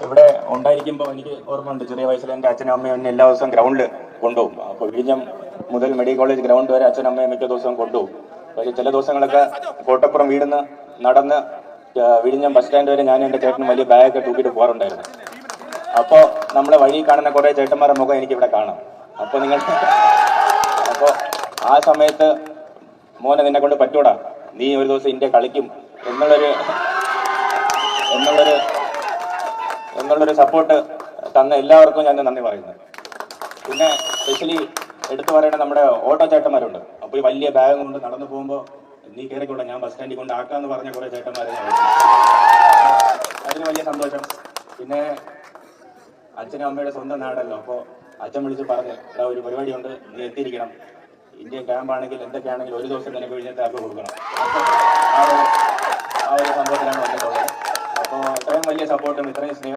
ഇവിടെ ഉണ്ടായിരിക്കുമ്പോൾ എനിക്ക് ഓർമ്മയുണ്ട്, ചെറിയ വയസ്സിൽ എൻ്റെ അച്ഛനും അമ്മയും എന്നെ എല്ലാ ദിവസവും ഗ്രൗണ്ടിൽ കൊണ്ടുപോകും. അപ്പോൾ വിഴിഞ്ഞം മുതൽ മെഡിക്കൽ കോളേജ് ഗ്രൗണ്ട് വരെ അച്ഛനും അമ്മയും മിക്ക ദിവസവും കൊണ്ടുപോകും. പക്ഷേ ചില ദിവസങ്ങളൊക്കെ കോട്ടപ്പുറം വീടുന്ന് നടന്ന് വിഴിഞ്ഞം ബസ് സ്റ്റാൻഡ് വരെ ഞാൻ എൻ്റെ ചേട്ടനും വലിയ ബാഗൊക്കെ തൂക്കിയിട്ട് പോകാറുണ്ടായിരുന്നു. അപ്പോൾ നമ്മളെ വഴി കാണുന്ന കുറേ ചേട്ടന്മാരുടെ മുഖം എനിക്കിവിടെ കാണാം. അപ്പോൾ അപ്പോൾ ആ സമയത്ത് മോനെ നിന്നെ കൊണ്ട് പറ്റൂടാ, നീ ഒരു ദിവസം ഇന്ത്യ കളിക്കും എന്നുള്ളൊരു സപ്പോർട്ട് തന്ന എല്ലാവർക്കും ഞാൻ നന്ദി പറയുന്നു. പിന്നെ സ്പെഷ്യലി എടുത്തു പറയേണ്ട നമ്മുടെ ഓട്ടോ ചേട്ടന്മാരുണ്ട്. അപ്പോൾ ഈ വലിയ ബാഗ് കൊണ്ട് നടന്നു പോകുമ്പോൾ നീ കയറിക്കൂടെ, ഞാൻ ബസ് സ്റ്റാൻഡിൽ കൊണ്ട് ആക്കാന്ന് പറഞ്ഞ കുറേ ചേട്ടന്മാരെ അതിന് വലിയ സന്തോഷം. പിന്നെ അച്ഛനും അമ്മയുടെ സ്വന്തം നാടല്ലോ, അപ്പോൾ അച്ഛൻ വിളിച്ച് പറഞ്ഞു, ഒരു പരിപാടിയുണ്ട്, നീ എത്തിയിരിക്കണം, ഇന്ത്യൻ ക്യാമ്പാണെങ്കിൽ എന്തൊക്കെയാണെങ്കിലും ഒരു ദിവസം നിനക്ക് വിഴിഞ്ഞത്തെ ആക്കി കൊടുക്കണം. ആ ഒരു സംഭവത്തിലാണ് വന്നിട്ടുള്ളത്. അപ്പോൾ ഇത്രയും വലിയ സപ്പോർട്ടും ഇത്രയും സ്നേഹം